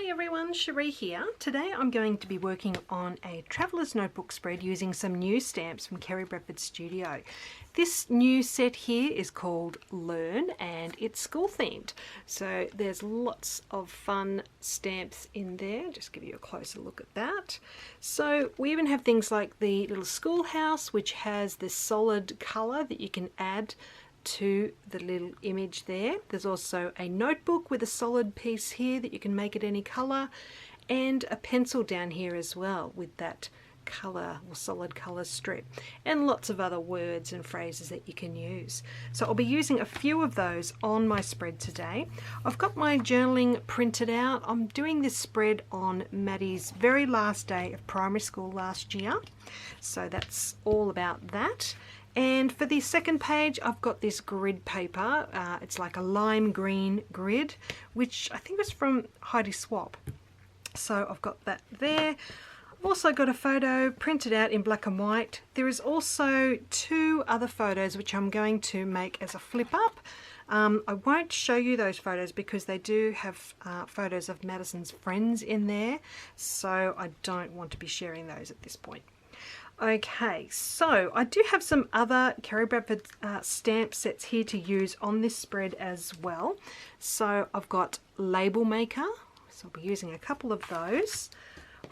Hi everyone, Sheree here. Today I'm going to be working on a traveller's notebook spread using some new stamps from Kerri Bradford Studio. This new set here is called Learn and it's school themed. So there's lots of fun stamps in there. Just give you a closer look at that. So we even have things like the little schoolhouse, which has this solid colour that you can add to the little image there. There's also a notebook with a solid piece here that you can make it any colour, and a pencil down here as well with that colour or solid colour strip, and lots of other words and phrases that you can use. So I'll be using a few of those on my spread today. I've got my journaling printed out. I'm doing this spread on Maddie's very last day of primary school last year, so that's all about that. And for the second page, I've got this grid paper. It's like a lime green grid, which I think was from Heidi Swap. So I've got that there. I've also got a photo printed out in black and white. There is also two other photos which I'm going to make as a flip up. I won't show you those photos because they do have photos of Madison's friends in there. So I don't want to be sharing those at this point. Okay, so I do have some other Kerri Bradford stamp sets here to use on this spread as well. So I've got Label Maker, so I'll be using a couple of those.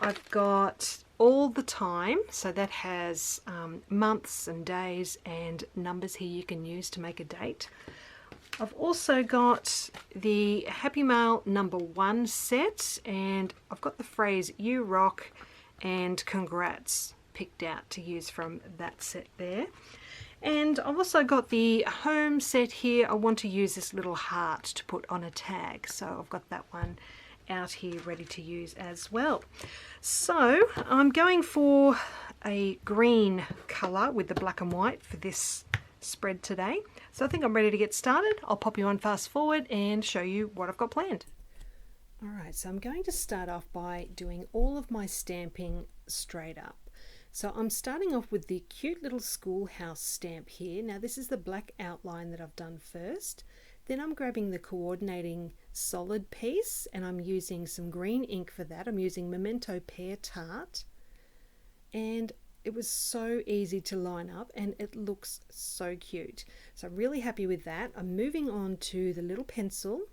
I've got All the Time, so that has months and days and numbers here you can use to make a date. I've also got the Happy Mail #1 set, and I've got the phrase "You rock" and "Congrats" picked out to use from that set there. And I've also got the home set here. I want to use this little heart to put on a tag, so I've got that one out here ready to use as well. So I'm going for a green colour with the black and white for this spread today. So I think I'm ready to get started. I'll pop you on fast forward and show you what I've got planned. Alright, so I'm going to start off by doing all of my stamping straight up. So I'm starting off with the cute little schoolhouse stamp here. Now this is the black outline that I've done first. Then I'm grabbing the coordinating solid piece and I'm using some green ink for that. I'm using Memento Pear Tart. And it was so easy to line up and it looks so cute. So I'm really happy with that. I'm moving on to the little pencil.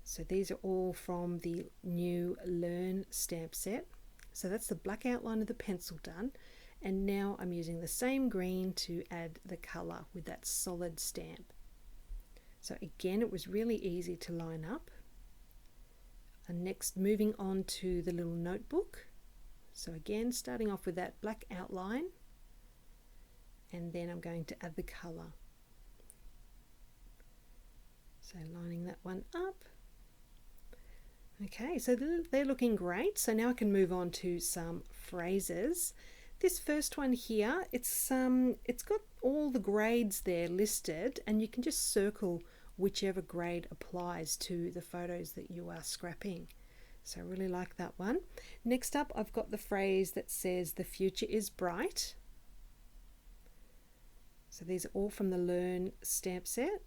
So these are all from the new Learn stamp set. So that's the black outline of the pencil done, and now I'm using the same green to add the colour with that solid stamp. So again, it was really easy to line up. And next, moving on to the little notebook. So again, starting off with that black outline, and then I'm going to add the colour. So lining that one up. Okay, so they're looking great. So now I can move on to some phrases. This first one here, it's got all the grades there listed, and you can just circle whichever grade applies to the photos that you are scrapping. So I really like that one. Next up, I've got the phrase that says "The future is bright." So these are all from the Learn stamp set.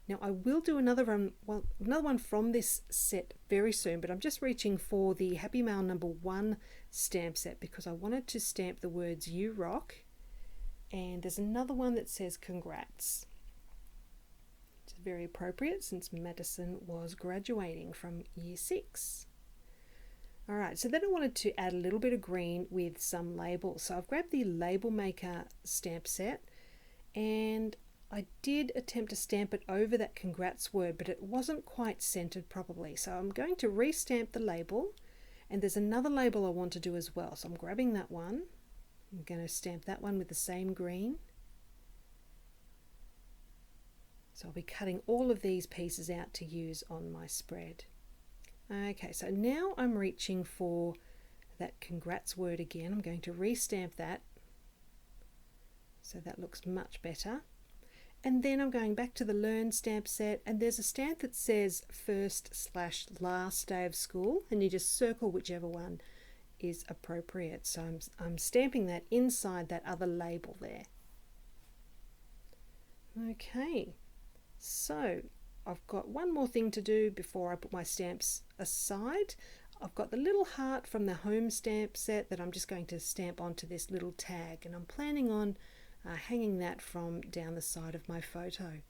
Now I will do another one from this set very soon, but I'm just reaching for the Happy Mail #1 stamp set because I wanted to stamp the words "You rock," and there's another one that says "Congrats." It's very appropriate since Madison was graduating from year 6. Alright, so then I wanted to add a little bit of green with some labels. So I've grabbed the Label Maker stamp set, and I did attempt to stamp it over that "Congrats" word, but it wasn't quite centered properly. So I'm going to restamp the label, and there's another label I want to do as well. So I'm grabbing that one. I'm going to stamp that one with the same green. So I'll be cutting all of these pieces out to use on my spread. Okay, so now I'm reaching for that "Congrats" word again. I'm going to restamp that so that looks much better. And then I'm going back to the Learn stamp set, and there's a stamp that says "first/last day of school," and you just circle whichever one is appropriate. So I'm stamping that inside that other label there. Okay, so I've got one more thing to do before I put my stamps aside. I've got the little heart from the home stamp set that I'm just going to stamp onto this little tag, and I'm planning on hanging that from down the side of my photo.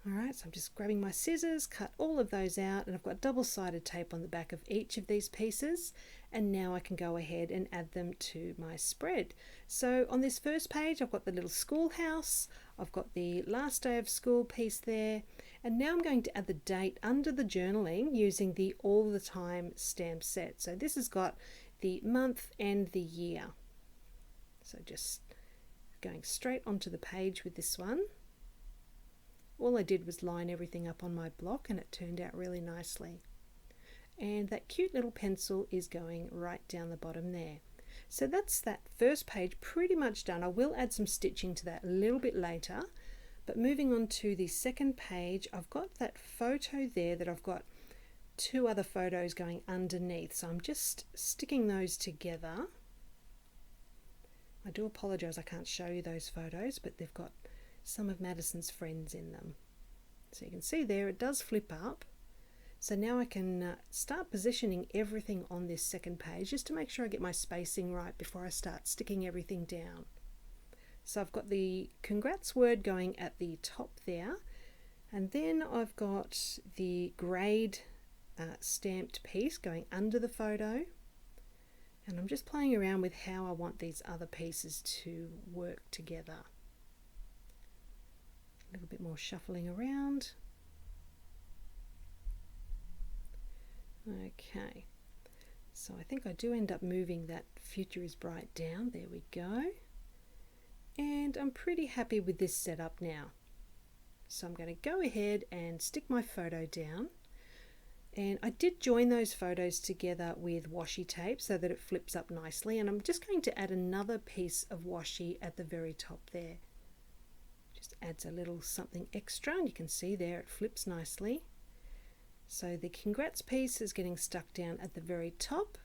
Alright, so I'm just grabbing my scissors, cut all of those out, and I've got double-sided tape on the back of each of these pieces, and now I can go ahead and add them to my spread. So on this first page I've got the little schoolhouse, I've got the last day of school piece there, and now I'm going to add the date under the journaling using the all the time stamp set. So this has got the month and the year. So just going straight onto the page with this one. All I did was line everything up on my block and it turned out really nicely. And that cute little pencil is going right down the bottom there. So that's that first page pretty much done. I will add some stitching to that a little bit later. But moving on to the second page, I've got that photo there that I've got two other photos going underneath. So I'm just sticking those together. I do apologise I can't show you those photos, but they've got some of Madison's friends in them. So you can see there it does flip up. So now I can start positioning everything on this second page just to make sure I get my spacing right before I start sticking everything down. So I've got the congrats word going at the top there, and then I've got the grade stamped piece going under the photo, and I'm just playing around with how I want these other pieces to work together. A little bit more shuffling around. Okay, so I think I do end up moving that future is bright down. There we go. And I'm pretty happy with this setup now. So I'm going to go ahead and stick my photo down. And I did join those photos together with washi tape so that it flips up nicely. And I'm just going to add another piece of washi at the very top there. Just adds a little something extra, and you can see there it flips nicely. So the congrats piece is getting stuck down at the very top,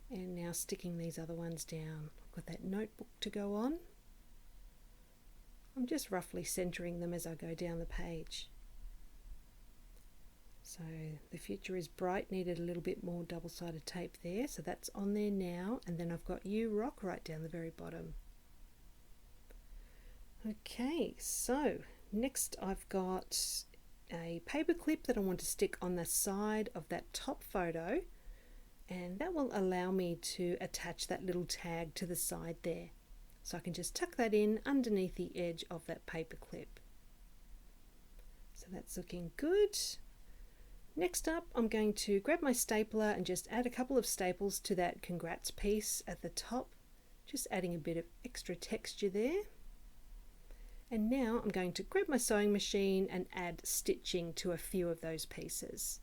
and now sticking these other ones down. I've got that notebook to go on. I'm just roughly centering them as I go down the page. So the future is bright needed a little bit more double-sided tape there, so that's on there now, and then I've got you rock right down the very bottom. Okay, so next I've got a paper clip that I want to stick on the side of that top photo, and that will allow me to attach that little tag to the side there. So I can just tuck that in underneath the edge of that paper clip. So that's looking good. Next up, I'm going to grab my stapler and just add a couple of staples to that congrats piece at the top, just adding a bit of extra texture there. And now I'm going to grab my sewing machine and add stitching to a few of those pieces.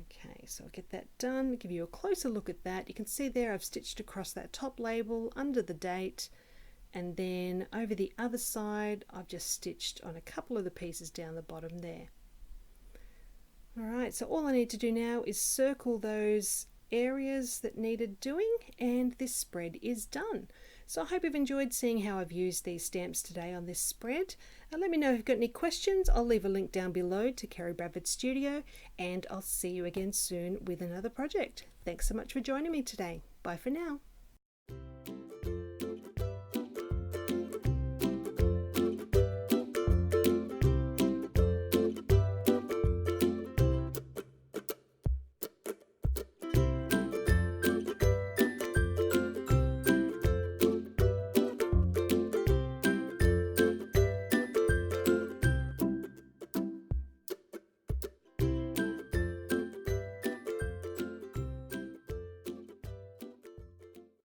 Okay, so I'll get that done, give you a closer look at that. You can see there I've stitched across that top label under the date, and then over the other side I've just stitched on a couple of the pieces down the bottom there. Alright, so all I need to do now is circle those areas that needed doing, and this spread is done. So I hope you've enjoyed seeing how I've used these stamps today on this spread. Let me know if you've got any questions. I'll leave a link down below to Kerri Bradford Studio, and I'll see you again soon with another project. Thanks so much for joining me today. Bye for now.